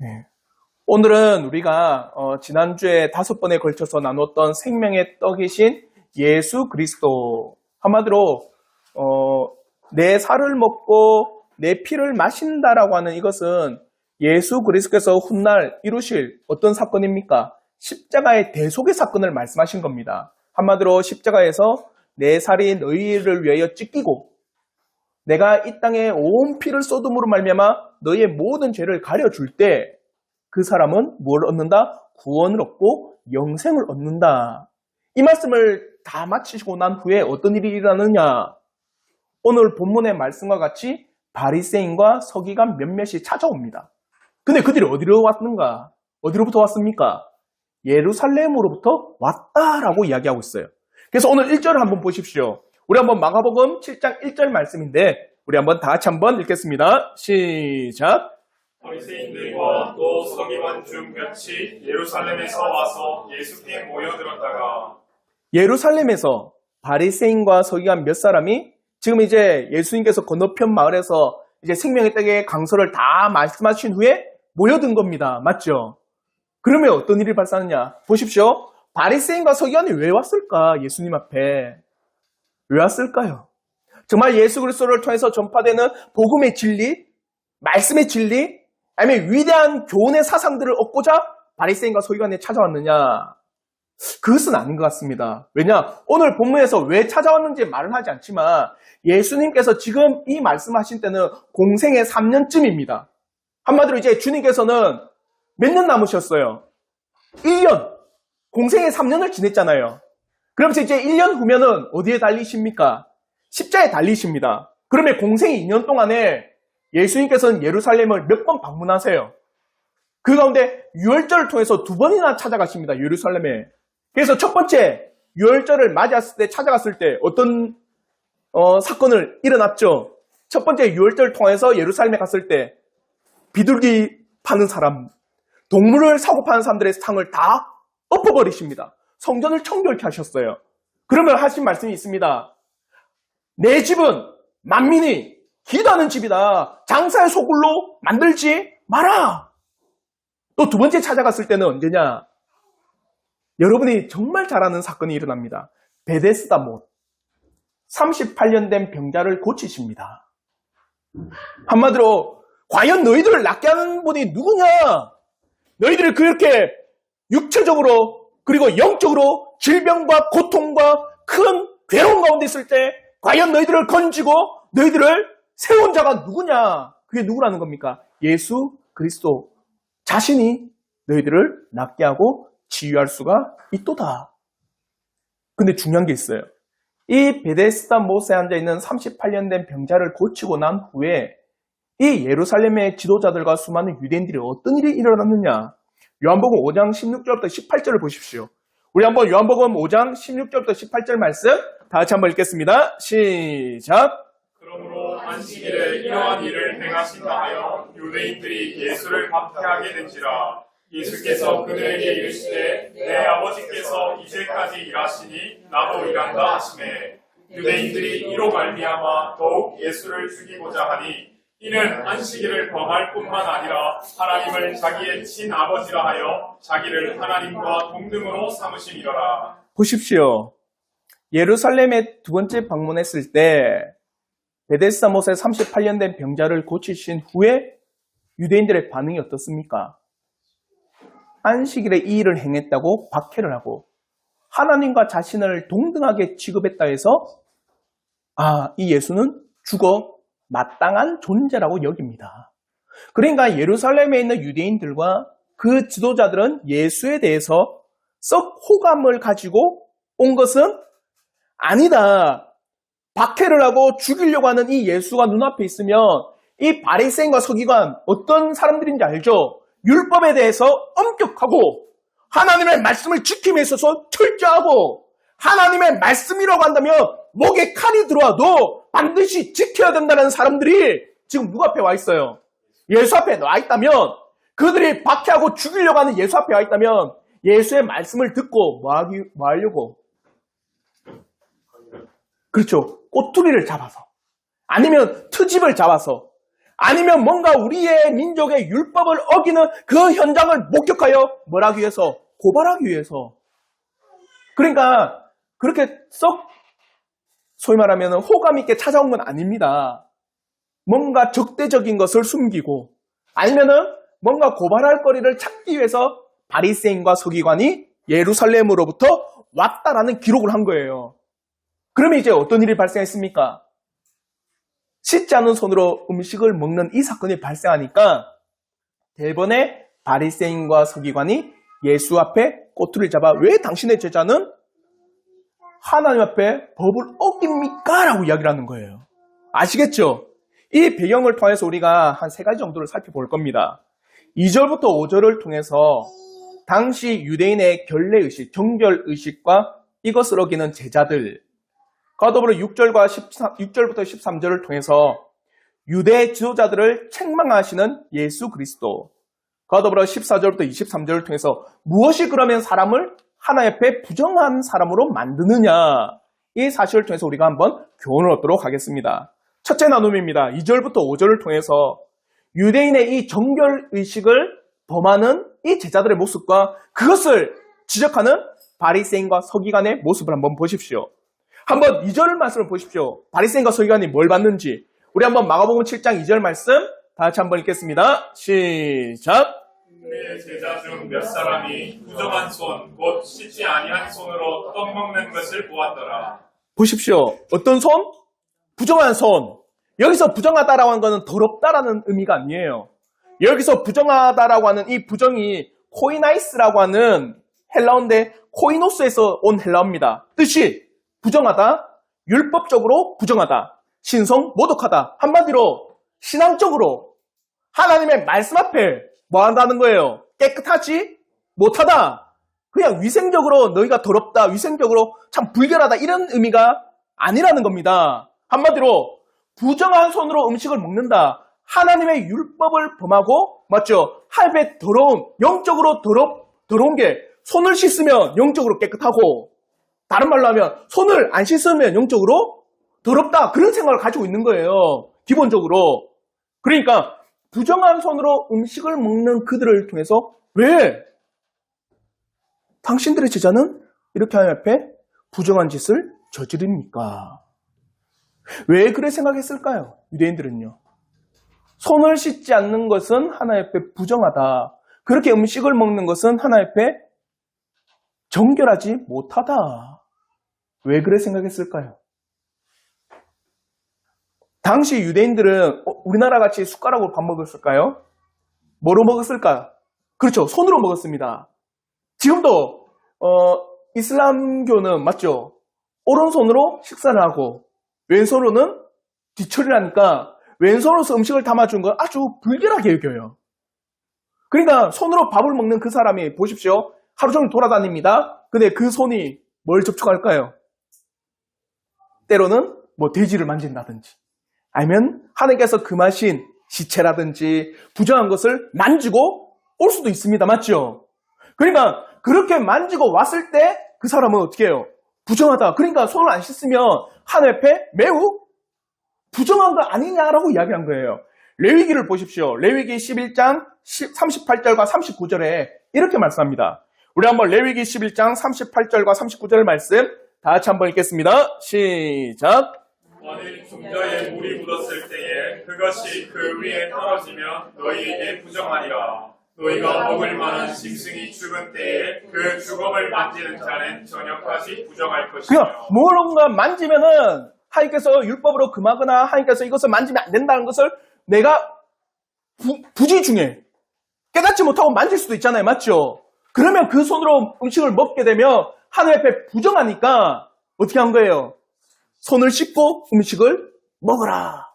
네. 오늘은 우리가 지난주에 5번에 걸쳐서 나눴던 생명의 떡이신 예수 그리스도, 한마디로 내 살을 먹고 내 피를 마신다라고 하는 이것은 예수 그리스도께서 훗날 이루실 어떤 사건입니까? 십자가의 대속의 사건을 말씀하신 겁니다. 한마디로 십자가에서 내 살이 너희를 위하여 찢기고 내가 이 땅에 온 피를 쏟음으로 말미암아 너희의 모든 죄를 가려줄 때 그 사람은 뭘 얻는다? 구원을 얻고 영생을 얻는다. 이 말씀을 다 마치시고 난 후에 어떤 일이 일어나느냐? 오늘 본문의 말씀과 같이 바리새인과 서기관 몇몇이 찾아옵니다. 근데 그들이 어디로 왔는가? 어디로부터 왔습니까? 예루살렘으로부터 왔다라고 이야기하고 있어요. 그래서 오늘 1절을 한번 보십시오. 우리 한번 마가복음 7장 1절 말씀인데 우리 한번 다 같이 한번 읽겠습니다. 시작. 바리새인들과 또 서기관 중 몇이 예루살렘에서 와서 예수께 모여들었다가 예루살렘에서 바리새인과 서기관 몇 사람이 지금 이제 예수님께서 건너편 마을에서 이제 생명의 떡의 강서를 다 말씀하신 후에 모여든 겁니다. 맞죠? 그러면 어떤 일이 발생하느냐? 보십시오. 바리새인과 서기관이 왜 왔을까? 예수님 앞에. 왜 왔을까요? 정말 예수 그리스도를 통해서 전파되는 복음의 진리, 말씀의 진리, 아니면 위대한 교훈의 사상들을 얻고자 바리새인과 서기관에 찾아왔느냐? 그것은 아닌 것 같습니다. 왜냐? 오늘 본문에서 왜 찾아왔는지 말은 하지 않지만 예수님께서 지금 이 말씀하신 때는 공생의 3년쯤입니다. 한마디로 이제 주님께서는 몇 년 남으셨어요? 1년. 공생의 3년을 지냈잖아요. 그러면서 이제 1년 후면은 어디에 달리십니까? 십자에 달리십니다. 그러면 공생의 2년 동안에 예수님께서는 예루살렘을 몇 번 방문하세요. 그 가운데 유월절을 통해서 2번이나 찾아가십니다. 예루살렘에. 그래서 첫 번째 유월절을 맞이했을 때 찾아갔을 때 어떤 사건을 일어났죠. 첫 번째 유월절을 통해서 예루살렘에 갔을 때 비둘기 파는 사람, 동물을 사고 파는 사람들의 상을 다 엎어버리십니다. 성전을 청결케 하셨어요. 그러면 하신 말씀이 있습니다. 내 집은 만민이 기도하는 집이다. 장사의 소굴로 만들지 마라. 또 2번째 찾아갔을 때는 언제냐? 여러분이 정말 잘 아는 사건이 일어납니다. 베데스다 못. 38년 된 병자를 고치십니다. 한마디로 과연 너희들을 낫게 하는 분이 누구냐? 너희들이 그렇게 육체적으로 그리고 영적으로 질병과 고통과 큰 괴로움 가운데 있을 때 과연 너희들을 건지고 너희들을 세운 자가 누구냐? 그게 누구라는 겁니까? 예수 그리스도 자신이 너희들을 낫게 하고 치유할 수가 있도다. 근데 중요한 게 있어요. 이 베데스다 못에 앉아있는 38년 된 병자를 고치고 난 후에 이 예루살렘의 지도자들과 수많은 유대인들이 어떤 일이 일어났느냐? 요한복음 5장 16절부터 18절을 보십시오. 우리 한번 요한복음 5장 16절부터 18절 말씀 다 같이 한번 읽겠습니다. 시작. 그러므로 안식일에 이러한 일을 행하신다 하여 유대인들이 예수를 박해하게 된지라. 예수께서 그들에게 이르시되 내 아버지께서 이제까지 일하시니 나도 일한다 하시매 유대인들이 이로 말미암아 더욱 예수를 죽이고자 하니 이는 안식일을 범할 뿐만 아니라 하나님을 자기의 친아버지라 하여 자기를 하나님과 동등으로 삼으심이더라. 보십시오. 예루살렘에 2번째 방문했을 때 베데스다 못에 38년 된 병자를 고치신 후에 유대인들의 반응이 어떻습니까? 안식일에 이 일을 행했다고 박해를 하고 하나님과 자신을 동등하게 취급했다 해서 이 예수는 죽어 마땅한 존재라고 여깁니다. 그러니까 예루살렘에 있는 유대인들과 그 지도자들은 예수에 대해서 썩 호감을 가지고 온 것은 아니다. 박해를 하고 죽이려고 하는 이 예수가 눈앞에 있으면 이 바리새인과 서기관 어떤 사람들인지 알죠? 율법에 대해서 엄격하고 하나님의 말씀을 지킴에 있어서 철저하고 하나님의 말씀이라고 한다면 목에 칼이 들어와도 반드시 지켜야 된다는 사람들이 지금 누구 앞에 와 있어요? 예수 앞에 와 있다면 그들이 박해하고 죽이려고 하는 예수 앞에 와 있다면 예수의 말씀을 듣고 뭐 하려고? 그렇죠. 꼬투리를 잡아서 아니면 트집을 잡아서 아니면 뭔가 우리의 민족의 율법을 어기는 그 현장을 목격하여 뭘 하기 위해서? 고발하기 위해서. 그러니까 그렇게 썩 소위 말하면 호감 있게 찾아온 건 아닙니다. 뭔가 적대적인 것을 숨기고 아니면은 뭔가 고발할 거리를 찾기 위해서 바리새인과 서기관이 예루살렘으로부터 왔다라는 기록을 한 거예요. 그러면 이제 어떤 일이 발생했습니까? 씻지 않은 손으로 음식을 먹는 이 사건이 발생하니까 대번에 바리새인과 서기관이 예수 앞에 꼬투리를 잡아 왜 당신의 제자는 하나님 앞에 법을 어깁니까? 라고 이야기를 하는 거예요. 아시겠죠? 이 배경을 통해서 우리가 한 3가지 정도를 살펴볼 겁니다. 2절부터 5절을 통해서 당시 유대인의 결례의식, 정결의식과 이것을 어기는 제자들, 더불어 6절부터 13절을 통해서 유대 지도자들을 책망하시는 예수 그리스도, 더불어 14절부터 23절을 통해서 무엇이 그러면 사람을 하나님 앞에 부정한 사람으로 만드느냐, 이 사실을 통해서 우리가 한번 교훈을 얻도록 하겠습니다. 첫째 나눔입니다. 2절부터 5절을 통해서 유대인의 이 정결의식을 범하는 이 제자들의 모습과 그것을 지적하는 바리새인과 서기관의 모습을 한번 보십시오. 한번 2절 말씀을 보십시오. 바리새인과 서기관이 뭘 봤는지 우리 한번 마가복음 7장 2절 말씀 다 같이 한번 읽겠습니다. 시작. 내 제자 중 몇 사람이 부정한 손, 곧 씻지 아니한 손으로 떡 먹는 것을 보았더라. 보십시오. 어떤 손? 부정한 손. 여기서 부정하다라고 하는 것은 더럽다라는 의미가 아니에요. 여기서 부정하다라고 하는 이 부정이 코이나이스라고 하는 헬라어인데 코이노스에서 온 헬라어입니다. 뜻이 부정하다, 율법적으로 부정하다, 신성 모독하다. 한마디로 신앙적으로 하나님의 말씀 앞에 뭐 한다는 거예요? 깨끗하지 못하다. 그냥 위생적으로 너희가 더럽다, 위생적으로 참 불결하다 이런 의미가 아니라는 겁니다. 한마디로 부정한 손으로 음식을 먹는다. 하나님의 율법을 범하고, 맞죠? 하나님의 더러운, 영적으로 더러운 게 손을 씻으면 영적으로 깨끗하고, 다른 말로 하면 손을 안 씻으면 영적으로 더럽다. 그런 생각을 가지고 있는 거예요. 기본적으로. 그러니까 부정한 손으로 음식을 먹는 그들을 통해서 왜 당신들의 제자는 이렇게 하나님 앞에 부정한 짓을 저지릅니까? 왜 그래 생각했을까요? 유대인들은요. 손을 씻지 않는 것은 하나님 앞에 부정하다. 그렇게 음식을 먹는 것은 하나님 앞에 정결하지 못하다. 왜 그래 생각했을까요? 당시 유대인들은 우리나라 같이 숟가락으로 밥 먹었을까요? 뭐로 먹었을까? 그렇죠. 손으로 먹었습니다. 지금도 이슬람교는 맞죠? 오른손으로 식사를 하고 왼손으로는 뒤처리를 하니까 왼손으로서 음식을 담아준 건 아주 불결하게 여겨요. 그러니까 손으로 밥을 먹는 그 사람이 보십시오. 하루 종일 돌아다닙니다. 근데 그 손이 뭘 접촉할까요? 때로는 뭐 돼지를 만진다든지 아니면 하나님께서 금하신 시체라든지 부정한 것을 만지고 올 수도 있습니다. 맞죠? 그러니까 그렇게 만지고 왔을 때 그 사람은 어떻게 해요? 부정하다. 그러니까 손을 안 씻으면 하나님 앞에 매우 부정한 거 아니냐라고 이야기한 거예요. 레위기를 보십시오. 레위기 11장 38절과 39절에 이렇게 말씀합니다. 우리 한번 레위기 11장 38절과 39절 말씀 다 같이 한번 읽겠습니다. 시작. 만일 중저에 물이 묻었을 때에 그것이 그 위에 떨어지면 너희에게 부정하리라. 너희가 먹을 만한 짐승이 죽은 때에 그 죽음을 만지는 자는 전역하지 부정할 것이며. 그냥 뭔가 만지면은 하나님께서 율법으로 금하거나 하나님께서 이것을 만지면 안 된다는 것을 내가 부지 중에 깨닫지 못하고 만질 수도 있잖아요. 맞죠? 그러면 그 손으로 음식을 먹게 되면 하나님 앞에 부정하니까 어떻게 한 거예요? 손을 씻고 음식을 먹어라.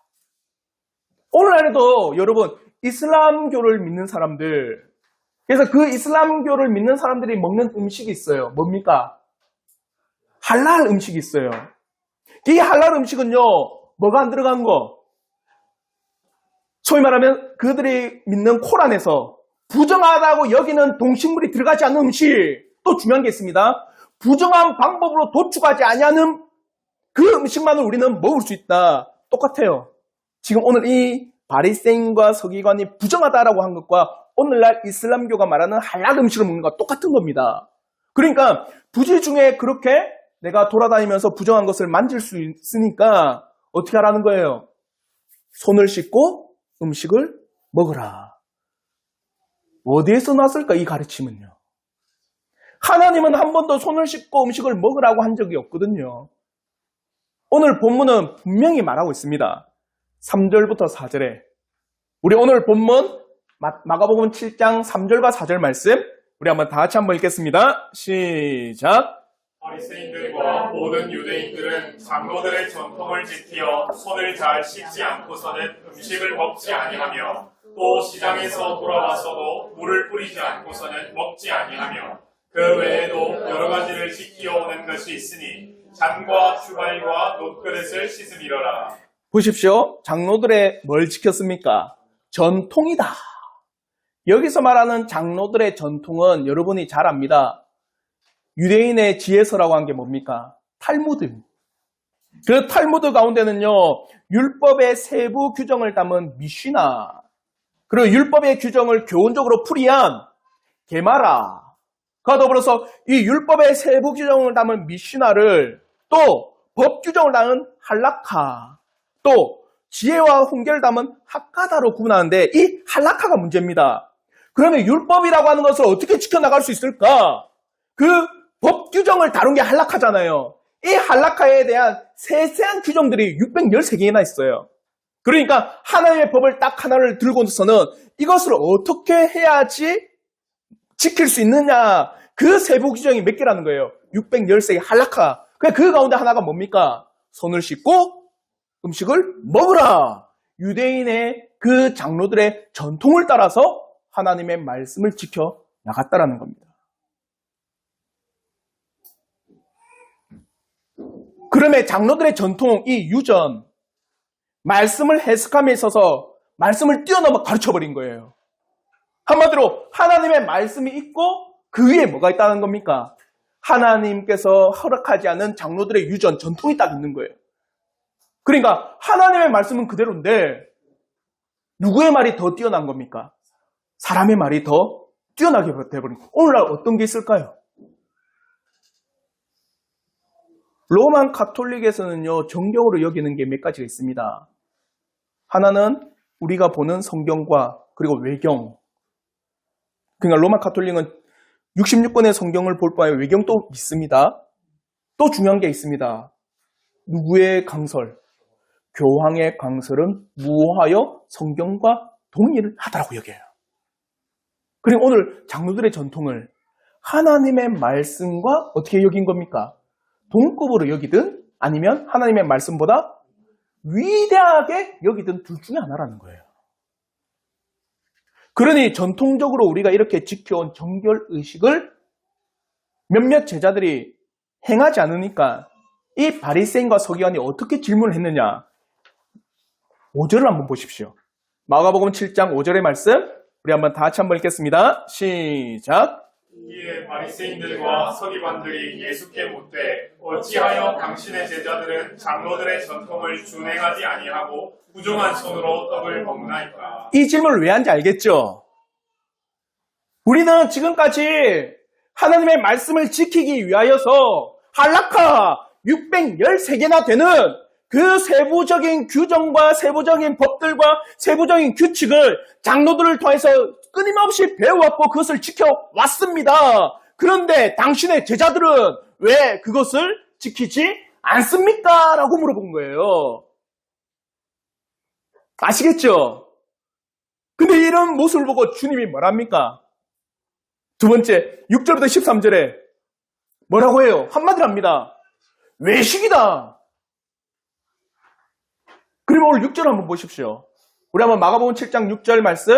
오늘날에도 여러분 이슬람교를 믿는 사람들, 그래서 그 이슬람교를 믿는 사람들이 먹는 음식이 있어요. 뭡니까? 할랄 음식이 있어요. 이 할랄 음식은요, 뭐가 안 들어간 거? 소위 말하면 그들이 믿는 코란에서 부정하다고 여기는 동식물이 들어가지 않는 음식, 또 중요한 게 있습니다. 부정한 방법으로 도축하지 아니하는 그 음식만을 우리는 먹을 수 있다. 똑같아요. 지금 오늘 이 바리새인과 서기관이 부정하다라고 한 것과 오늘날 이슬람교가 말하는 할랄 음식을 먹는 것과 똑같은 겁니다. 그러니까 부지 중에 그렇게 내가 돌아다니면서 부정한 것을 만질 수 있으니까 어떻게 하라는 거예요? 손을 씻고 음식을 먹으라. 어디에서 났을까, 이 가르침은요? 하나님은 한 번도 손을 씻고 음식을 먹으라고 한 적이 없거든요. 오늘 본문은 분명히 말하고 있습니다. 3절부터 4절에 우리 오늘 본문 마가복음 7장 3절과 4절 말씀 우리 한번 다 같이 한번 읽겠습니다. 시작. 바리새인들과 모든 유대인들은 장로들의 전통을 지키어 손을 잘 씻지 않고서는 음식을 먹지 아니하며 또 시장에서 돌아와서도 물을 뿌리지 않고서는 먹지 아니하며 그 외에도 여러 가지를 지키어 오는 것이 있으니 잔과 주발과 놋그릇을 씻음이러라. 보십시오. 장로들의 뭘 지켰습니까? 전통이다. 여기서 말하는 장로들의 전통은 여러분이 잘 압니다. 유대인의 지혜서라고 한 게 뭡니까? 탈무드. 그 탈무드 가운데는요, 율법의 세부 규정을 담은 미시나, 그리고 율법의 규정을 교훈적으로 풀이한 게마라, 가 더불어서 이 율법의 세부 규정을 담은 미시나를 또 법 규정을 담은 할라카, 또 지혜와 훈계를 담은 학가다로 구분하는데 이 할라카가 문제입니다. 그러면 율법이라고 하는 것을 어떻게 지켜나갈 수 있을까? 그 법 규정을 다룬 게 할라카잖아요. 이 할라카에 대한 세세한 규정들이 613개나 있어요. 그러니까 하나님의 법을 딱 하나를 들고서는 이것을 어떻게 해야지 지킬 수 있느냐, 그 세부 규정이 몇 개라는 거예요. 613개 할라카. 그 가운데 하나가 뭡니까? 손을 씻고 음식을 먹으라. 유대인의 그 장로들의 전통을 따라서 하나님의 말씀을 지켜 나갔다라는 겁니다. 그러면 장로들의 전통, 이 유전, 말씀을 해석함에 있어서 말씀을 뛰어넘어 가르쳐버린 거예요. 한마디로 하나님의 말씀이 있고 그 위에 뭐가 있다는 겁니까? 하나님께서 허락하지 않은 장로들의 유전, 전통이 딱 있는 거예요. 그러니까 하나님의 말씀은 그대로인데 누구의 말이 더 뛰어난 겁니까? 사람의 말이 더 뛰어나게 돼버린 거예요. 오늘날 어떤 게 있을까요? 로만 가톨릭에서는요, 정경으로 여기는 게 몇 가지가 있습니다. 하나는 우리가 보는 성경과 그리고 외경. 그러니까 로마 가톨릭은 66권의 성경을 볼 바에 외경도 있습니다. 또 중요한 게 있습니다. 누구의 강설? 교황의 강설은 무호하여 성경과 동의를 하다라고 여겨요. 그리고 오늘 장로들의 전통을 하나님의 말씀과 어떻게 여긴 겁니까? 동급으로 여기든 아니면 하나님의 말씀보다 위대하게 여기든 둘 중에 하나라는 거예요. 그러니 전통적으로 우리가 이렇게 지켜온 정결의식을 몇몇 제자들이 행하지 않으니까 이 바리새인과 서기관이 어떻게 질문을 했느냐. 5절을 한번 보십시오. 마가복음 7장 5절의 말씀 우리 한번 다 같이 한번 읽겠습니다. 시작. 이에 바리새인들과 서기관들이 예수께 묻되 어찌하여 당신의 제자들은 장로들의 전통을 준행하지 아니하고 부정한 손으로 떡을 먹나이까? 이 질문을 왜 한지 알겠죠? 우리는 지금까지 하나님의 말씀을 지키기 위하여서 할라카 613개나 되는 그 세부적인 규정과 세부적인 법들과 세부적인 규칙을 장로들을 통해서 끊임없이 배워왔고 그것을 지켜왔습니다. 그런데 당신의 제자들은 왜 그것을 지키지 않습니까? 라고 물어본 거예요. 아시겠죠? 근데 이런 모습을 보고 주님이 뭐랍니까? 두 번째, 6절부터 13절에 뭐라고 해요? 한마디로 합니다. 외식이다. 그리고 오늘 6절 한번 보십시오. 우리 한번 마가복음 7장 6절 말씀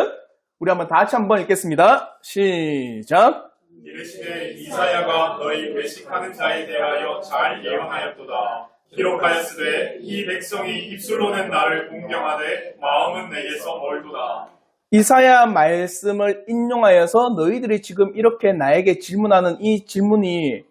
우리 한번 다 같이 한번 읽겠습니다. 시작. 이르시되 이사야가 너희 외식하는 자에 대하여 잘 예언하였도다. 기록하였으되 이 백성이 입술로는 나를 공경하되 마음은 내게서 멀도다. 이사야 말씀을 인용하여서 너희들이 지금 이렇게 나에게 질문하는 이 질문이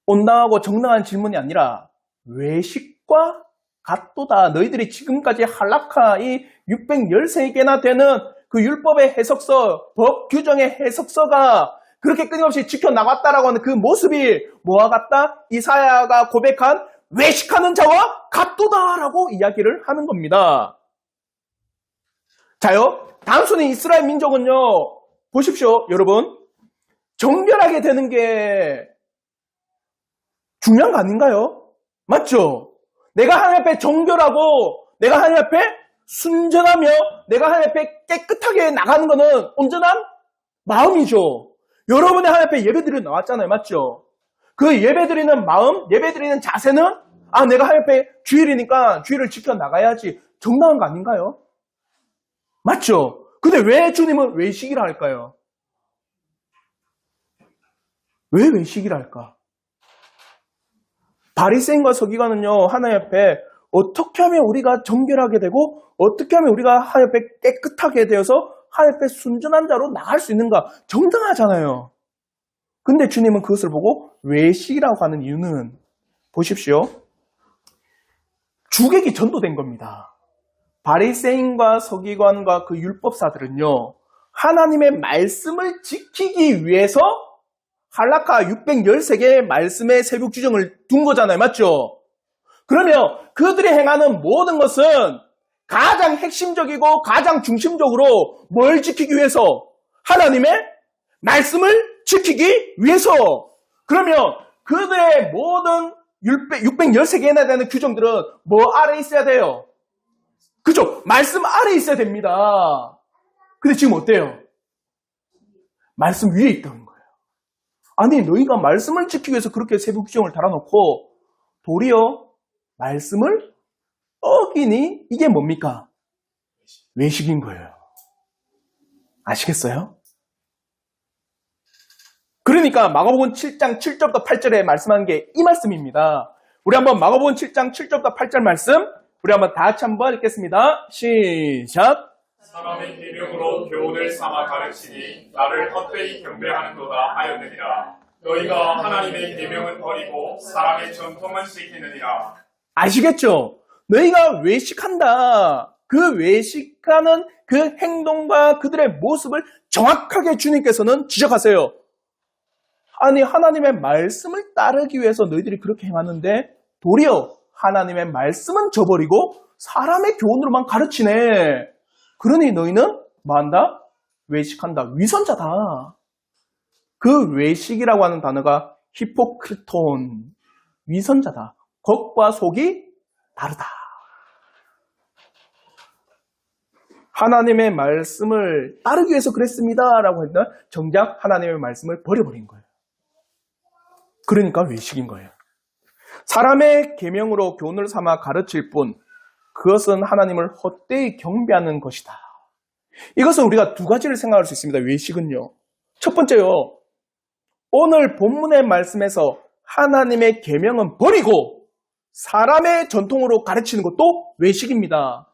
온당하고 정당한 질문이 아니라 외식과 갓도다. 너희들이 지금까지 할라카 이 613개나 되는 그 율법의 해석서, 법 규정의 해석서가 그렇게 끊임없이 지켜나갔다라고 하는 그 모습이 뭐와 같다? 이사야가 고백한 외식하는 자와 같도다라고 이야기를 하는 겁니다. 자요, 단순히 이스라엘 민족은요, 보십시오, 여러분. 정결하게 되는 게 중요한 거 아닌가요? 맞죠? 내가 하나님 앞에 정결하고, 내가 하나님 앞에 순전하며, 내가 하나님 앞에 깨끗하게 나가는 거는 온전한 마음이죠. 여러분의 하나님 앞에 예배드리러 나왔잖아요. 맞죠? 그 예배드리는 마음, 예배드리는 자세는 내가 하나님 앞에 주일이니까 주일을 지켜나가야지. 정당한 거 아닌가요? 맞죠? 근데 왜 주님은 외식이라 할까요? 왜 외식이라 할까? 바리새인과 서기관은요, 하나님 앞에 어떻게 하면 우리가 정결하게 되고 어떻게 하면 우리가 하나님 앞에 깨끗하게 되어서 하나님 앞에 순전한 자로 나갈 수 있는가? 정당하잖아요. 근데 주님은 그것을 보고 외식이라고 하는 이유는 보십시오. 주객이 전도된 겁니다. 바리새인과 서기관과 그 율법사들은요, 하나님의 말씀을 지키기 위해서 할라카 613개의 말씀의 세부 규정을 둔 거잖아요. 맞죠? 그러면 그들이 행하는 모든 것은 가장 핵심적이고 가장 중심적으로 뭘 지키기 위해서? 하나님의 말씀을 지키기 위해서. 그러면 그들의 모든 613개나 되는 규정들은 뭐 아래 있어야 돼요? 그죠? 말씀 아래 있어야 됩니다. 근데 지금 어때요? 말씀 위에 있다는 거예요. 아니, 너희가 말씀을 지키기 위해서 그렇게 세부 규정을 달아놓고 도리어 말씀을 어기니 이게 뭡니까? 외식인 거예요. 아시겠어요? 그러니까 마가복음 7장 7절부터 8절에 말씀하는 게 이 말씀입니다. 우리 한번 마가복음 7장 7절부터 8절 말씀 우리 한번 다 같이 한번 읽겠습니다. 시작. 사람의 계명으로 교훈을 삼아 가르치니 나를 헛되이 경배하는도다 하였느니라. 너희가 하나님의 계명은 버리고 사람의 전통은 지키느니라. 아시겠죠? 너희가 외식한다. 그 외식하는 그 행동과 그들의 모습을 정확하게 주님께서는 지적하세요. 아니, 하나님의 말씀을 따르기 위해서 너희들이 그렇게 행하는데 도리어 하나님의 말씀은 저버리고 사람의 교훈으로만 가르치네. 그러니 너희는 뭐한다? 외식한다. 위선자다. 그 외식이라고 하는 단어가 히포크리톤, 위선자다. 겉과 속이 다르다. 하나님의 말씀을 따르기 위해서 그랬습니다라고 했던 정작 하나님의 말씀을 버려버린 거예요. 그러니까 외식인 거예요. 사람의 계명으로 교훈을 삼아 가르칠 뿐 그것은 하나님을 헛되이 경배하는 것이다. 이것은 우리가 두 가지를 생각할 수 있습니다. 외식은요. 첫 번째요. 오늘 본문의 말씀에서 하나님의 계명은 버리고 사람의 전통으로 가르치는 것도 외식입니다.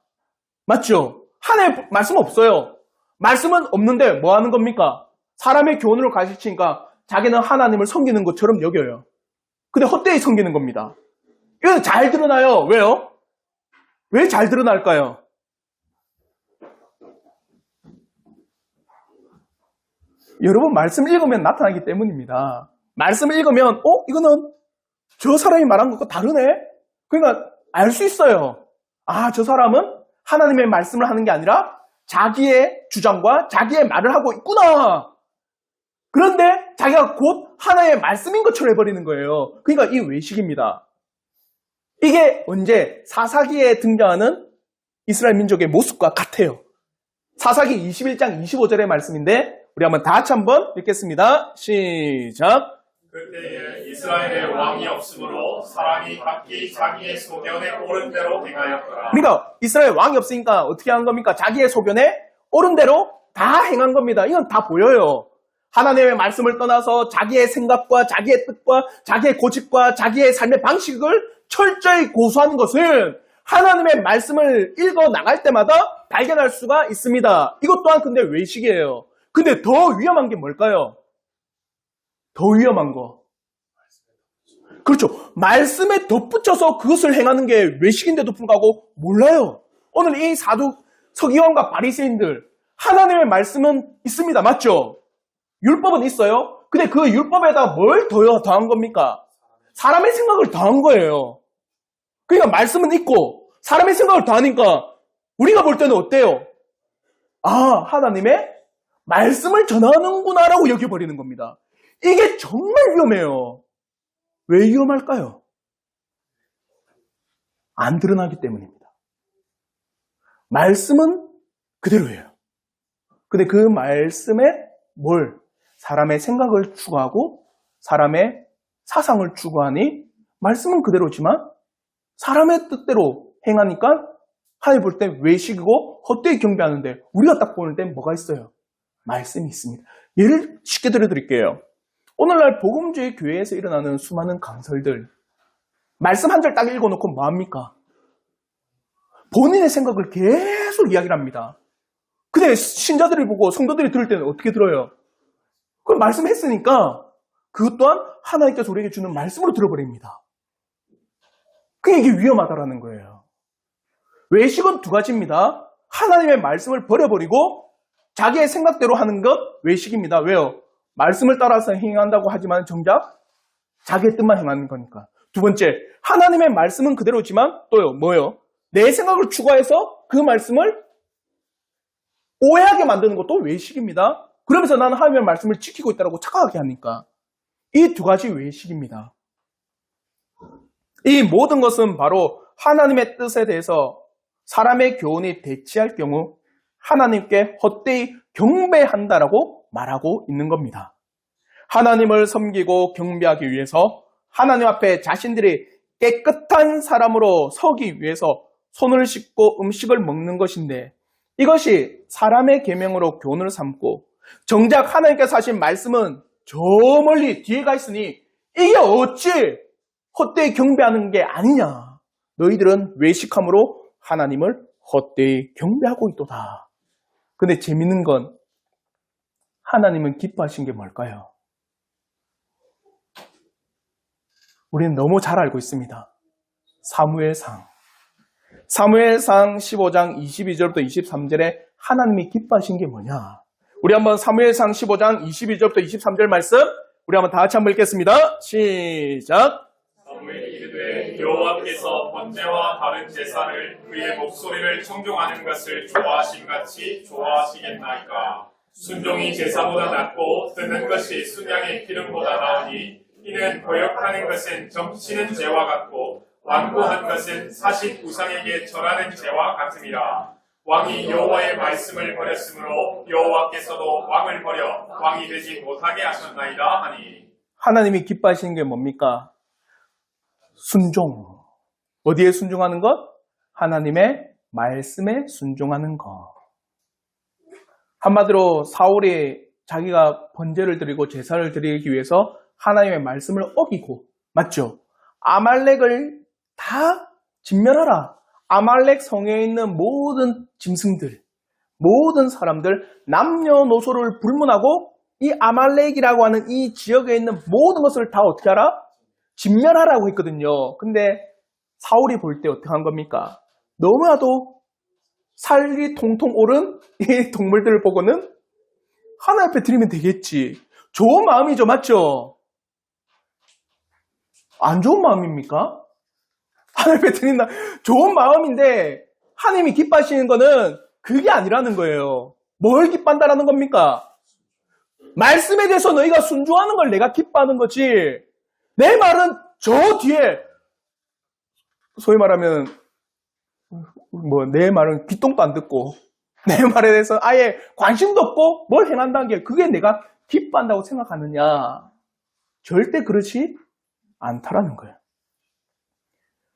맞죠? 하나님의 말씀 없어요. 말씀은 없는데 뭐 하는 겁니까? 사람의 교훈으로 가르치니까 자기는 하나님을 섬기는 것처럼 여겨요. 근데 헛되이 섬기는 겁니다. 이건 잘 드러나요. 왜요? 왜 잘 드러날까요? 여러분, 말씀 읽으면 나타나기 때문입니다. 말씀을 읽으면 이거는 저 사람이 말한 것과 다르네? 그러니까 알 수 있어요. 저 사람은 하나님의 말씀을 하는 게 아니라 자기의 주장과 자기의 말을 하고 있구나. 그런데 자기가 곧 하나의 말씀인 것처럼 해버리는 거예요. 그러니까 이 외식입니다. 이게 언제? 사사기에 등장하는 이스라엘 민족의 모습과 같아요. 사사기 21장 25절의 말씀인데 우리 한번 다 같이 한번 읽겠습니다. 시작. 그때에 이스라엘에 왕이 없으므로 사람이 각기 자기의 소견에 옳은 대로 행하였더라. 그러니까 이스라엘 왕이 없으니까 어떻게 한 겁니까? 자기의 소견에 옳은 대로 다 행한 겁니다. 이건 다 보여요. 하나님의 말씀을 떠나서 자기의 생각과 자기의 뜻과 자기의 고집과 자기의 삶의 방식을 철저히 고수하는 것은 하나님의 말씀을 읽어 나갈 때마다 발견할 수가 있습니다. 이것 또한 근데 외식이에요. 근데 더 위험한 게 뭘까요? 더 위험한 거. 그렇죠. 말씀에 덧붙여서 그것을 행하는 게 외식인데도 불구하고 몰라요. 오늘 이 서기관과 바리새인들 하나님의 말씀은 있습니다. 맞죠? 율법은 있어요. 근데 그 율법에다 뭘 더한 겁니까? 사람의 생각을 더한 거예요. 그러니까 말씀은 있고 사람의 생각을 더하니까 우리가 볼 때는 어때요? 아, 하나님의 말씀을 전하는구나라고 여겨버리는 겁니다. 이게 정말 위험해요. 왜 위험할까요? 안 드러나기 때문입니다. 말씀은 그대로예요. 근데 그 말씀에 사람의 생각을 추구하고 사람의 사상을 추구하니 말씀은 그대로지만 사람의 뜻대로 행하니까 하나님 볼 때 외식이고 헛되이 경배하는데 우리가 딱 보는 때 뭐가 있어요? 말씀이 있습니다. 예를 쉽게 들어드릴게요. 오늘날 복음주의 교회에서 일어나는 수많은 강설들 말씀 한 절 딱 읽어놓고 뭐합니까? 본인의 생각을 계속 이야기를 합니다. 근데 신자들이 보고 성도들이 들을 때는 어떻게 들어요? 그럼 말씀했으니까 그것 또한 하나님께서 우리에게 주는 말씀으로 들어버립니다. 그게 이게 위험하다라는 거예요. 외식은 두 가지입니다. 하나님의 말씀을 버려버리고 자기의 생각대로 하는 것 외식입니다. 왜요? 말씀을 따라서 행한다고 하지만 정작 자기의 뜻만 행하는 거니까. 두 번째, 하나님의 말씀은 그대로지만 또요, 뭐요? 내 생각을 추가해서 그 말씀을 오해하게 만드는 것도 외식입니다. 그러면서 나는 하나님의 말씀을 지키고 있다고 착각하게 하니까. 이 두 가지 외식입니다. 이 모든 것은 바로 하나님의 뜻에 대해서 사람의 교훈이 대치할 경우 하나님께 헛되이 경배한다라고 말하고 있는 겁니다. 하나님을 섬기고 경배하기 위해서 하나님 앞에 자신들이 깨끗한 사람으로 서기 위해서 손을 씻고 음식을 먹는 것인데 이것이 사람의 계명으로 교훈을 삼고 정작 하나님께서 하신 말씀은 저 멀리 뒤에 가 있으니 이게 어찌 헛되이 경배하는 게 아니냐. 너희들은 외식함으로 하나님을 헛되이 경배하고 있도다. 근데 재밌는 건 하나님은 기뻐하신 게 뭘까요? 우리는 너무 잘 알고 있습니다. 사무엘상 15장 22절부터 23절에 하나님이 기뻐하신 게 뭐냐? 우리 한번 사무엘상 15장 22절부터 23절 말씀 우리 한번 다 같이 한번 읽겠습니다. 시작. 사무엘이 이르되 여호와께서 번제와 다른 제사를 그의 목소리를 청종하는 것을 좋아하신 같이 좋아하시겠나이까. 순종이 제사보다 낫고 듣는 것이 순양의 기름보다 나으니 이는 거역하는 것은 점치는 죄와 같고 완고한 것은 사신 우상에게 절하는 죄와 같음이라. 왕이 여호와의 말씀을 버렸으므로 여호와께서도 왕을 버려 왕이 되지 못하게 하셨나이다 하니. 하나님이 기뻐하시는 게 뭡니까? 순종. 어디에 순종하는 것? 하나님의 말씀에 순종하는 것. 한마디로 사울이 자기가 번제를 드리고 제사를 드리기 위해서 하나님의 말씀을 어기고, 맞죠? 아말렉을 다 진멸하라. 아말렉 성에 있는 모든 짐승들, 모든 사람들, 남녀노소를 불문하고 이 아말렉이라고 하는 이 지역에 있는 모든 것을 다 어떻게 하라? 진멸하라고 했거든요. 근데 사울이 볼 때 어떻게 한 겁니까? 너무나도 살이 통통 오른 이 동물들을 보고는 하나님 앞에 드리면 되겠지. 좋은 마음이죠. 맞죠? 안 좋은 마음입니까? 하나님 앞에 드린다. 좋은 마음인데 하나님이 기뻐하시는 거는 그게 아니라는 거예요. 뭘 기뻐한다라는 겁니까? 말씀에 대해서 너희가 순종하는 걸 내가 기뻐하는 거지. 내 말은 저 뒤에 소위 말하면 내 말은 귀똥도 안 듣고 내 말에 대해서 아예 관심도 없고 뭘 행한다는 게 그게 내가 기뻐한다고 생각하느냐. 절대 그렇지 않다라는 거예요.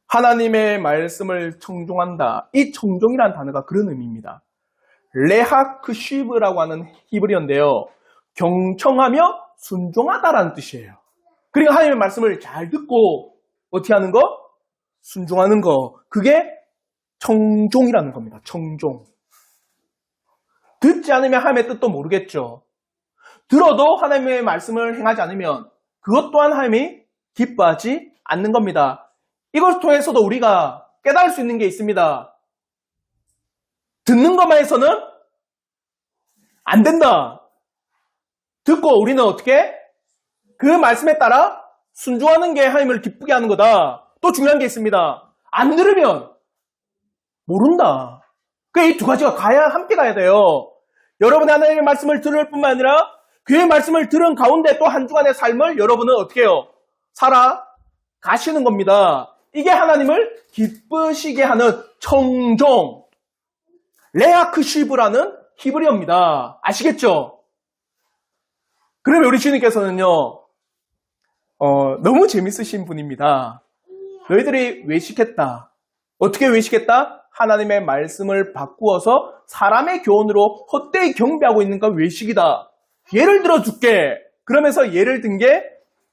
하나님의 말씀을 청종한다. 이 청종이라는 단어가 그런 의미입니다. 레하크쉬브라고 하는 히브리어인데요. 경청하며 순종하다라는 뜻이에요. 그러니까 하나님의 말씀을 잘 듣고 어떻게 하는 거? 순종하는 거. 그게 청종이라는 겁니다. 청종. 듣지 않으면 하나님의 뜻도 모르겠죠. 들어도 하나님의 말씀을 행하지 않으면 그것 또한 하나님이 기뻐하지 않는 겁니다. 이걸 통해서도 우리가 깨달을 수 있는 게 있습니다. 듣는 것만 해서는 안 된다. 듣고 우리는 어떻게? 그 말씀에 따라 순종하는 게 하나님을 기쁘게 하는 거다. 또 중요한 게 있습니다. 안 들으면 모른다. 이 두 가지가 함께 가야 돼요. 여러분이 하나님의 말씀을 들을 뿐만 아니라 그의 말씀을 들은 가운데 또 한 주간의 삶을 여러분은 어떻게 해요? 살아가시는 겁니다. 이게 하나님을 기쁘시게 하는 청종, 레아크시브라는 히브리어입니다. 아시겠죠? 그러면 우리 주님께서는요, 너무 재밌으신 분입니다. 너희들이 외식했다. 어떻게 외식했다? 하나님의 말씀을 바꾸어서 사람의 교훈으로 헛되이 경배하고 있는 건 외식이다. 예를 들어줄게. 그러면서 예를 든 게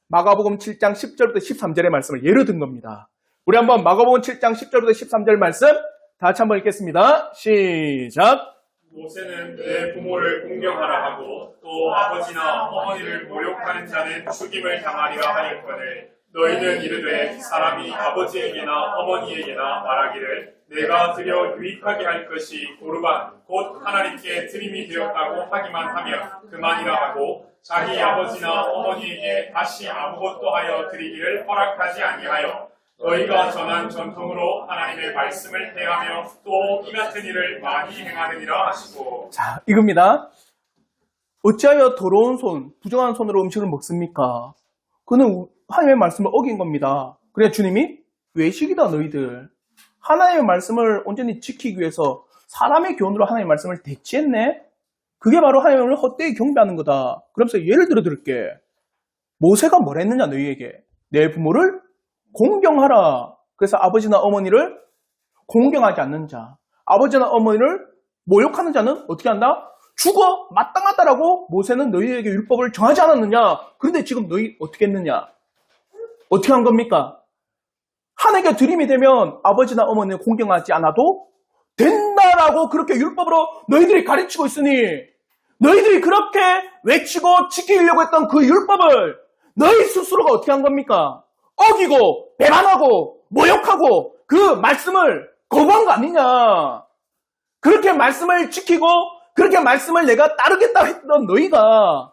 마가복음 7장 10절부터 13절의 말씀을 예를 든 겁니다. 우리 한번 마가복음 7장 10절부터 13절 말씀 다 같이 한번 읽겠습니다. 시작. 모세는 내 부모를 공경하라 하고 또 아버지나 어머니를 모욕하는 자는 죽임을 당하리라 하였거늘 너희는 이르되 사람이 아버지에게나 어머니에게나 말하기를 내가 드려 유익하게 할 것이 고르반 곧 하나님께 드림이 되었다고 하기만 하면 그만이라 하고 자기 아버지나 어머니에게 다시 아무것도 하여 드리기를 허락하지 아니하여 너희가 전한 전통으로 하나님의 말씀을 행하며 또 이 같은 일을 많이 행하느니라 하시고. 자, 이겁니다. 어찌하여 더러운 손, 부정한 손으로 음식을 먹습니까? 그는 하나님의 말씀을 어긴 겁니다. 그래 주님이 외식이다 너희들. 하나님의 말씀을 온전히 지키기 위해서 사람의 교훈으로 하나님의 말씀을 대치했네? 그게 바로 하나님을 헛되이 경배하는 거다. 그러면서 예를 들어 드릴게. 모세가 뭘 했느냐 너희에게. 내 부모를 공경하라. 그래서 아버지나 어머니를 공경하지 않는 자. 아버지나 어머니를 모욕하는 자는 어떻게 한다? 죽어 마땅하다라고 모세는 너희에게 율법을 정하지 않았느냐. 그런데 지금 너희 어떻게 했느냐? 어떻게 한 겁니까? 하나님께 드림이 되면 아버지나 어머니를 공경하지 않아도 된다라고 그렇게 율법으로 너희들이 가르치고 있으니 너희들이 그렇게 외치고 지키려고 했던 그 율법을 너희 스스로가 어떻게 한 겁니까? 어기고 배반하고 모욕하고 그 말씀을 거부한 거 아니냐. 그렇게 말씀을 지키고 그렇게 말씀을 내가 따르겠다 했던 너희가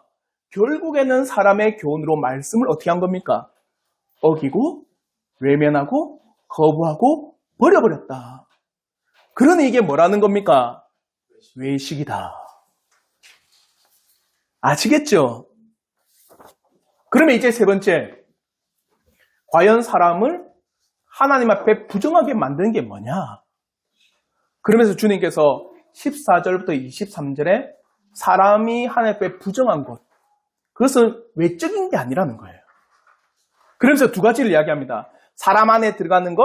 결국에는 사람의 교훈으로 말씀을 어떻게 한 겁니까? 어기고 외면하고 거부하고 버려버렸다. 그러니 이게 뭐라는 겁니까? 외식이다. 아시겠죠? 그러면 이제 세 번째, 과연 사람을 하나님 앞에 부정하게 만드는 게 뭐냐? 그러면서 주님께서 14절부터 23절에 사람이 하나님 앞에 부정한 것, 그것은 외적인 게 아니라는 거예요. 그러면서 두 가지를 이야기합니다. 사람 안에 들어가는 것,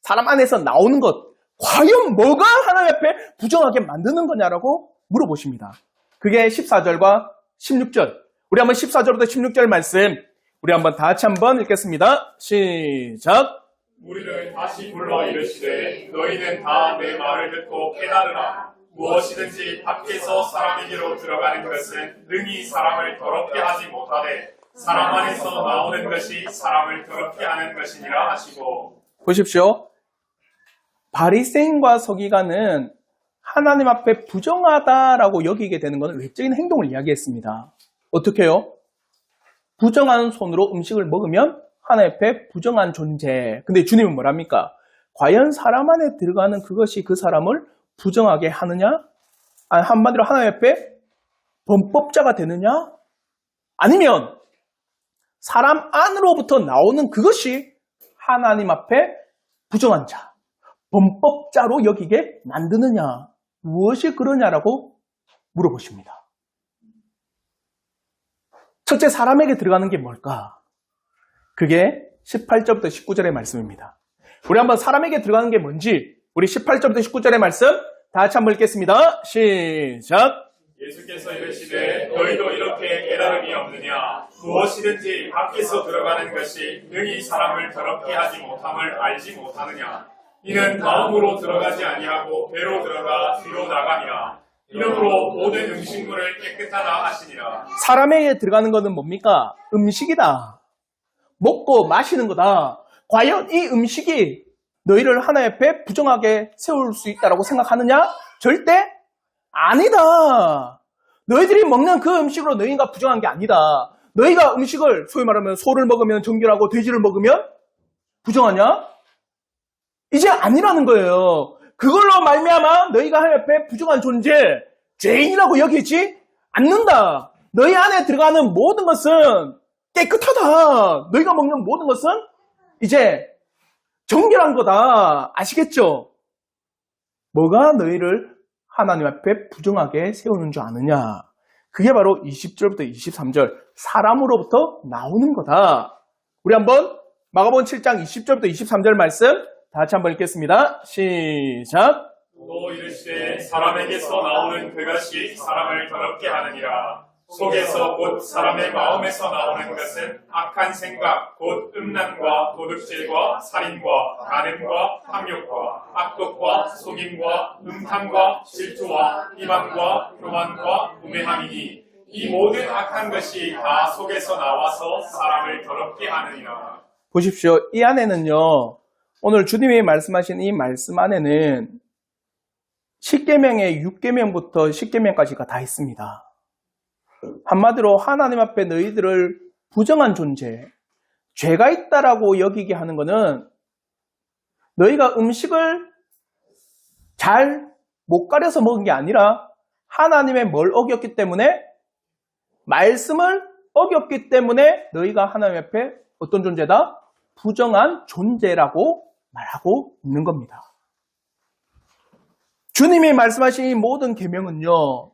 사람 안에서 나오는 것, 과연 뭐가 하나님 앞에 부정하게 만드는 거냐라고 물어보십니다. 그게 14절과 16절. 우리 한번 14절부터 16절 말씀 우리 한번 다 같이 한번 읽겠습니다. 시작. 우리를 다시 불러 이르시되 너희는 다 내 말을 듣고 깨달으라. 무엇이든지 밖에서 사람에게로 들어가는 것은 능히 사람을 더럽게 하지 못하되 사람 안에서 나오는 것이 사람을 더럽게 하는 것이니라 하시고. 보십시오. 바리새인과 서기관은 하나님 앞에 부정하다라고 여기게 되는 것은 외적인 행동을 이야기했습니다. 어떻게 해요? 부정한 손으로 음식을 먹으면 하나님 앞에 부정한 존재. 근데 주님은 뭐랍니까? 과연 사람 안에 들어가는 그것이 그 사람을 부정하게 하느냐? 아니, 한마디로 하나님 앞에 범법자가 되느냐? 아니면 사람 안으로부터 나오는 그것이 하나님 앞에 부정한 자, 범법자로 여기게 만드느냐? 무엇이 그러냐라고 물어보십니다. 첫째, 사람에게 들어가는 게 뭘까? 그게 18절부터 19절의 말씀입니다. 우리 한번 사람에게 들어가는 게 뭔지 우리 18절부터 19절의 말씀 다 같이 한번 읽겠습니다. 시작. 예수께서 이르시되 너희도 이렇게 깨달음이 없느냐. 무엇이든지 밖에서 들어가는 것이 능히 사람을 더럽게 하지 못함을 알지 못하느냐. 이는 마음으로 들어가지 아니하고 배로 들어가 뒤로 나가니라. 이러므로 모든 음식물을 깨끗하다 하시니라. 사람에게 들어가는 것은 뭡니까? 음식이다. 먹고 마시는 거다. 과연 이 음식이 너희를 하나님 앞에 부정하게 세울 수 있다라고 생각하느냐? 절대 아니다. 너희들이 먹는 그 음식으로 너희가 부정한 게 아니다. 너희가 음식을 소위 말하면 소를 먹으면 정결하고 돼지를 먹으면 부정하냐? 이제 아니라는 거예요. 그걸로 말미암아 너희가 하나님 앞에 부정한 존재, 죄인이라고 여기지 않는다. 너희 안에 들어가는 모든 것은 깨끗하다. 너희가 먹는 모든 것은 이제 정결한 거다. 아시겠죠? 뭐가 너희를 하나님 앞에 부정하게 세우는 줄 아느냐? 그게 바로 20절부터 23절 사람으로부터 나오는 거다. 우리 한번 마가복음 7장 20절부터 23절 말씀 다 같이 한번 읽겠습니다. 시작. 또 이르시되 사람에게서 나오는 그것이 사람을 더럽게 하느니라. 속에서 곧 사람의 마음에서 나오는 것은 악한 생각, 곧 음란과 도둑질과 살인과 간음과 탐욕과 악독과 속임과 음탕과 질투와 비방과 교만과 우매함이니 이 모든 악한 것이 다 속에서 나와서 사람을 더럽게 하느니라. 보십시오. 이 안에는요. 오늘 주님이 말씀하신 이 말씀 안에는 10계명의 6계명부터 10계명까지가 다 있습니다. 한마디로 하나님 앞에 너희들을 부정한 존재, 죄가 있다라고 여기게 하는 것은 너희가 음식을 잘 못 가려서 먹은 게 아니라 하나님의 뭘 어겼기 때문에 말씀을 어겼기 때문에 너희가 하나님 앞에 어떤 존재다? 부정한 존재라고 말하고 있는 겁니다. 주님이 말씀하신 이 모든 계명은요.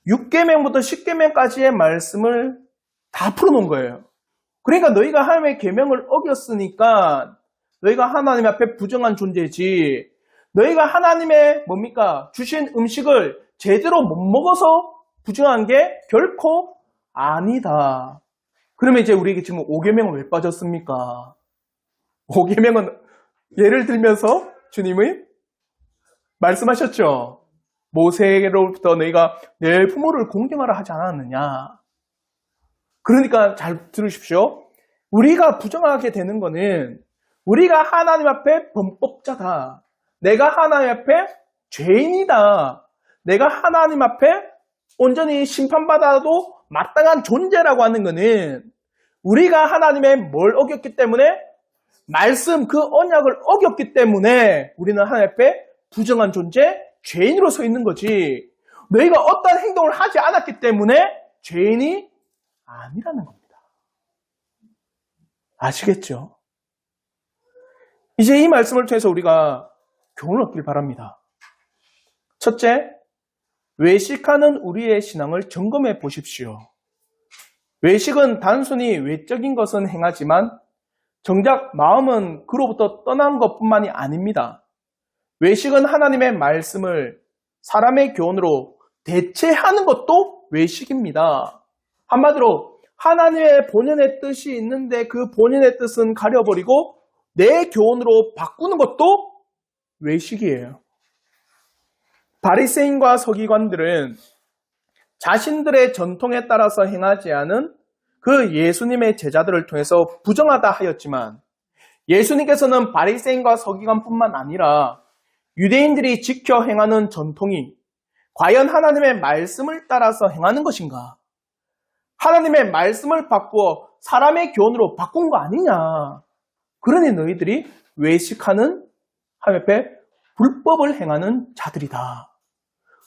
6계명부터 10계명까지의 말씀을 다 풀어놓은 거예요. 그러니까 너희가 하나님의 계명을 어겼으니까 너희가 하나님 앞에 부정한 존재지. 너희가 하나님의 뭡니까? 주신 음식을 제대로 못 먹어서 부정한 게 결코 아니다. 그러면 이제 우리에게 지금 5계명은 왜 빠졌습니까? 5계명은 예를 들면서 주님의 말씀하셨죠. 모세로부터 너희가 내 부모를 공경하라 하지 않았느냐. 그러니까 잘 들으십시오. 우리가 부정하게 되는 거는 우리가 하나님 앞에 범법자다. 내가 하나님 앞에 죄인이다. 내가 하나님 앞에 온전히 심판받아도 마땅한 존재라고 하는 거는 우리가 하나님의 뭘 어겼기 때문에 말씀 그 언약을 어겼기 때문에 우리는 하나님 앞에 부정한 존재, 죄인으로 서 있는 거지. 너희가 어떤 행동을 하지 않았기 때문에 죄인이 아니라는 겁니다. 아시겠죠? 이제 이 말씀을 통해서 우리가 교훈을 얻길 바랍니다. 첫째, 외식하는 우리의 신앙을 점검해 보십시오. 외식은 단순히 외적인 것은 행하지만 정작 마음은 그로부터 떠난 것뿐만이 아닙니다. 외식은 하나님의 말씀을 사람의 교훈으로 대체하는 것도 외식입니다. 한마디로 하나님의 본연의 뜻이 있는데 그 본연의 뜻은 가려버리고 내 교훈으로 바꾸는 것도 외식이에요. 바리새인과 서기관들은 자신들의 전통에 따라서 행하지 않은 그 예수님의 제자들을 통해서 부정하다 하였지만 예수님께서는 바리새인과 서기관뿐만 아니라 유대인들이 지켜 행하는 전통이 과연 하나님의 말씀을 따라서 행하는 것인가? 하나님의 말씀을 바꾸어 사람의 교훈으로 바꾼 거 아니냐? 그러니 너희들이 외식하는 하나님 앞에 불법을 행하는 자들이다.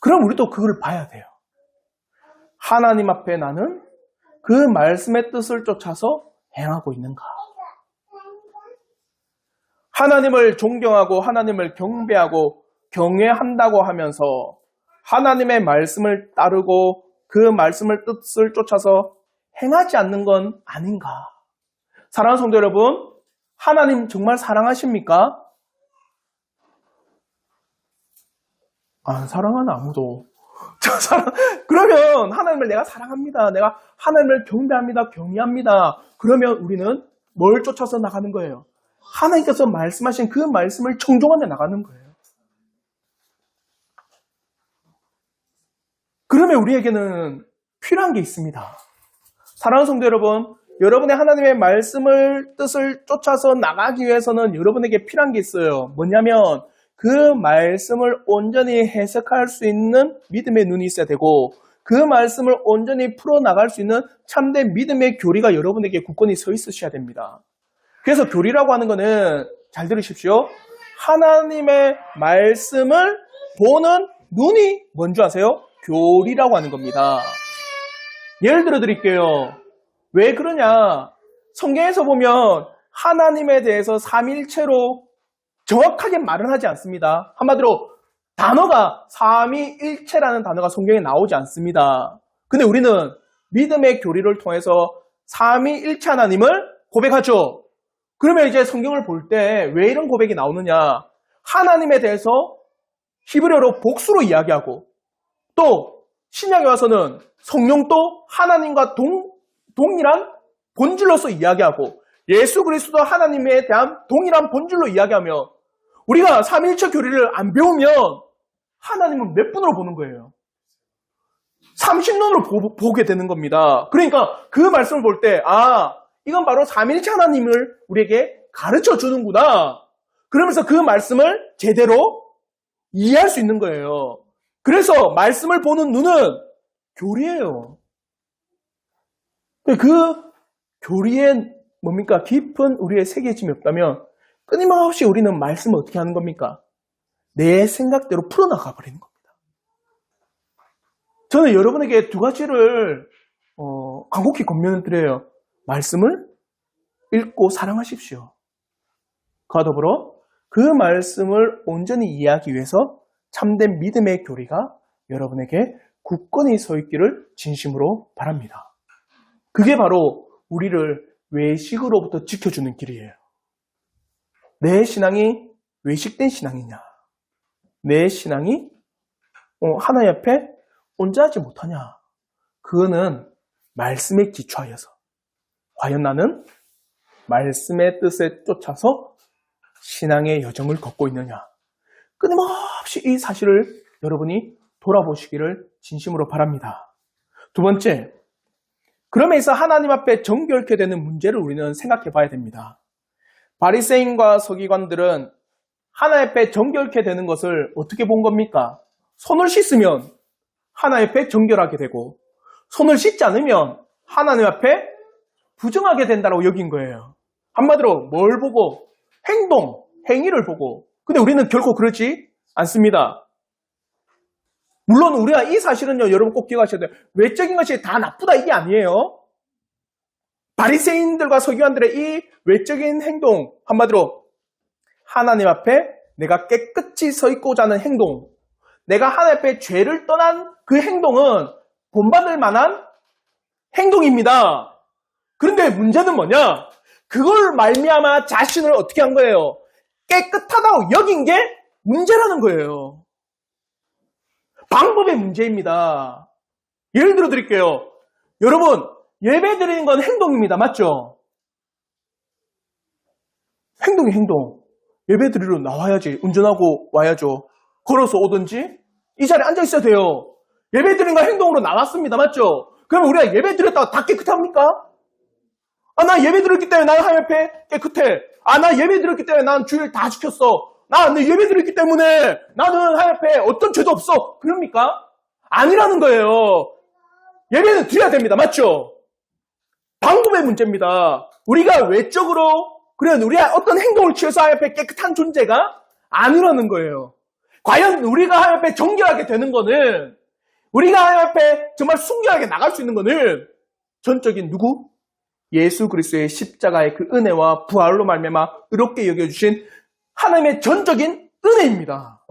그럼 우리도 그걸 봐야 돼요. 하나님 앞에 나는 그 말씀의 뜻을 쫓아서 행하고 있는가? 하나님을 존경하고 하나님을 경배하고 경외한다고 하면서 하나님의 말씀을 따르고 그 말씀을 뜻을 쫓아서 행하지 않는 건 아닌가? 사랑하는 성도 여러분, 하나님 정말 사랑하십니까? 안 사랑하나 아무도. 그러면 하나님을 내가 사랑합니다. 내가 하나님을 경배합니다. 경외합니다. 그러면 우리는 뭘 쫓아서 나가는 거예요? 하나님께서 말씀하신 그 말씀을 청종하며 나가는 거예요. 그러면 우리에게는 필요한 게 있습니다. 사랑하는 성도 여러분, 여러분의 하나님의 말씀을 뜻을 쫓아서 나가기 위해서는 여러분에게 필요한 게 있어요. 뭐냐면 그 말씀을 온전히 해석할 수 있는 믿음의 눈이 있어야 되고 그 말씀을 온전히 풀어나갈 수 있는 참된 믿음의 교리가 여러분에게 굳건히 서 있으셔야 됩니다. 그래서 교리라고 하는 거는 잘 들으십시오. 하나님의 말씀을 보는 눈이 뭔지 아세요? 교리라고 하는 겁니다. 예를 들어 드릴게요. 왜 그러냐? 성경에서 보면 하나님에 대해서 삼위일체로 정확하게 말은 하지 않습니다. 한마디로 단어가 삼위일체라는 단어가 성경에 나오지 않습니다. 근데 우리는 믿음의 교리를 통해서 삼위일체 하나님을 고백하죠. 그러면 이제 성경을 볼 때 왜 이런 고백이 나오느냐? 하나님에 대해서 히브리어로 복수로 이야기하고 또 신약에 와서는 성령도 하나님과 동일한 본질로서 이야기하고 예수 그리스도 하나님에 대한 동일한 본질로 이야기하며 우리가 삼위일체 교리를 안 배우면 하나님은 몇 분으로 보는 거예요? 30눈으로 보게 되는 겁니다. 그러니까 그 말씀을 볼 때 이건 바로 삼위일체 하나님을 우리에게 가르쳐 주는구나. 그러면서 그 말씀을 제대로 이해할 수 있는 거예요. 그래서 말씀을 보는 눈은 교리예요. 그 교리에 뭡니까? 깊은 우리의 세계심이 없다면 끊임없이 우리는 말씀을 어떻게 하는 겁니까? 내 생각대로 풀어나가 버리는 겁니다. 저는 여러분에게 두 가지를 간곡히 권면을 드려요. 말씀을 읽고 사랑하십시오. 그와 더불어 그 말씀을 온전히 이해하기 위해서 참된 믿음의 교리가 여러분에게 굳건히 서 있기를 진심으로 바랍니다. 그게 바로 우리를 외식으로부터 지켜주는 길이에요. 내 신앙이 외식된 신앙이냐? 내 신앙이 하나님 앞에 온전하지 못하냐? 그거는 말씀에 기초하여서 과연 나는 말씀의 뜻에 쫓아서 신앙의 여정을 걷고 있느냐? 끊임없이 이 사실을 여러분이 돌아보시기를 진심으로 바랍니다. 두 번째, 그러면서 하나님 앞에 정결케 되는 문제를 우리는 생각해 봐야 됩니다. 바리새인과 서기관들은 하나님 앞에 정결케 되는 것을 어떻게 본 겁니까? 손을 씻으면 하나님 앞에 정결하게 되고 손을 씻지 않으면 하나님 앞에 부정하게 된다고 여긴 거예요. 한마디로 뭘 보고? 행동, 행위를 보고. 근데 우리는 결코 그렇지 않습니다. 물론 우리가 이 사실은요, 여러분 꼭 기억하셔야 돼요. 외적인 것이 다 나쁘다 이게 아니에요. 바리새인들과 서기관들의 이 외적인 행동, 한마디로 하나님 앞에 내가 깨끗이 서 있고자 하는 행동, 내가 하나님 앞에 죄를 떠난 그 행동은 본받을 만한 행동입니다. 그런데 문제는 뭐냐? 그걸 말미암아 자신을 어떻게 한 거예요? 깨끗하다고 여긴 게 문제라는 거예요. 방법의 문제입니다. 예를 들어 드릴게요. 여러분, 예배 드리는 건 행동입니다. 맞죠? 행동이 행동. 예배 드리러 나와야지. 운전하고 와야죠. 걸어서 오든지 이 자리에 앉아 있어야 돼요. 예배 드리는 건 행동으로 나왔습니다. 맞죠? 그러면 우리가 예배 드렸다가 다 깨끗합니까? 나 예배 드렸기 때문에 나는 하나님 앞에 깨끗해. 나 예배 드렸기 때문에 난 주일 다 지켰어. 나 예배 드렸기 때문에 나는 하나님 앞에 어떤 죄도 없어. 그럽니까? 아니라는 거예요. 예배는 드려야 됩니다. 맞죠? 방법의 문제입니다. 우리가 외적으로 그래 우리가 어떤 행동을 취해서 하나님 앞에 깨끗한 존재가 아니라는 거예요. 과연 우리가 하나님 앞에 정결하게 되는 거는 우리가 하나님 앞에 정말 순결하게 나갈 수 있는 거는 전적인 누구? 예수 그리스도의 십자가의 그 은혜와 부활로 말미암아 의롭게 여겨주신 하나님의 전적인 은혜입니다.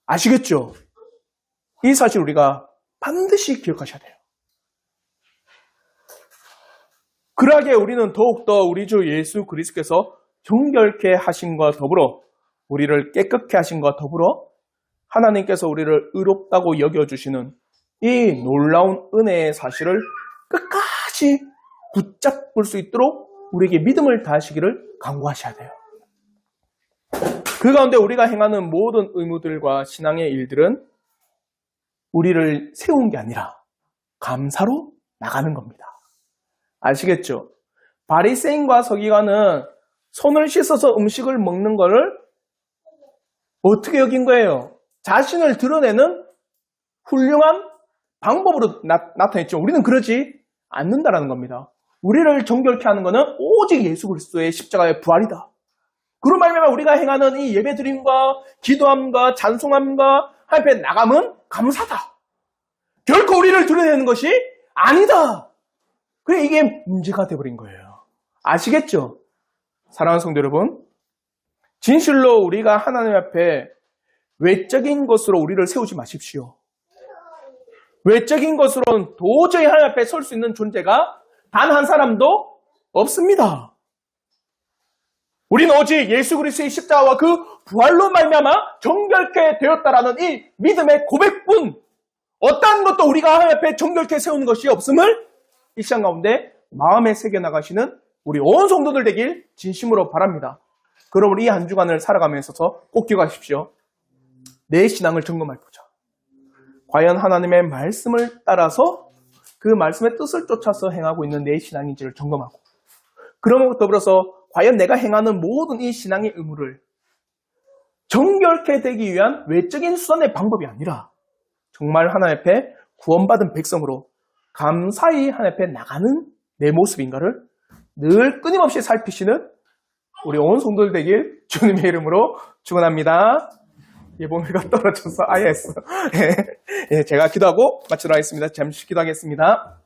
아시겠죠? 이 사실 우리가 반드시 기억하셔야 돼요. 그러하게 우리는 더욱더 우리 주 예수 그리스도께서 정결케 하심과 더불어 우리를 깨끗게 하심과 더불어 하나님께서 우리를 의롭다고 여겨주시는 이 놀라운 은혜의 사실을 끝까지 붙잡을 수 있도록 우리에게 믿음을 다하시기를 간구하셔야 돼요. 그 가운데 우리가 행하는 모든 의무들과 신앙의 일들은 우리를 세운 게 아니라 감사로 나가는 겁니다. 아시겠죠? 바리새인과 서기관은 손을 씻어서 음식을 먹는 것을 어떻게 여긴 거예요? 자신을 드러내는 훌륭한 방법으로 나타냈죠. 우리는 그러지 않는다라는 겁니다. 우리를 정결케 하는 것은 오직 예수 그리스도의 십자가의 부활이다. 그로 말미암아 우리가 행하는 이 예배드림과 기도함과 찬송함과 하나님 앞에 나감은 감사다. 결코 우리를 드러내는 것이 아니다. 그래 이게 문제가 되어버린 거예요. 아시겠죠? 사랑하는 성도 여러분, 진실로 우리가 하나님 앞에 외적인 것으로 우리를 세우지 마십시오. 외적인 것으로는 도저히 하나님 앞에 설 수 있는 존재가 단 한 사람도 없습니다. 우리는 오직 예수 그리스도의 십자가와 그 부활로 말미암아 정결케 되었다라는 이 믿음의 고백뿐, 어떠한 것도 우리가 하나님 앞에 정결케 세우는 것이 없음을 이 시간 가운데 마음에 새겨나가시는 우리 온 성도들 되길 진심으로 바랍니다. 그러므로 이 한 주간을 살아가면서 꼭 기억하십시오. 내 신앙을 점검해보자. 과연 하나님의 말씀을 따라서 그 말씀의 뜻을 쫓아서 행하고 있는 내 신앙인지를 점검하고, 그러므로 더불어서 과연 내가 행하는 모든 이 신앙의 의무를 정결케 되기 위한 외적인 수단의 방법이 아니라 정말 하나님 앞에 구원받은 백성으로 감사히 하나님 앞에 나가는 내 모습인가를 늘 끊임없이 살피시는 우리 온 성도들 되길 주님의 이름으로 축원합니다. 예봉이가 떨어져서 아예 했어. 제가 기도하고 마치도록 하겠습니다. 잠시 기도하겠습니다.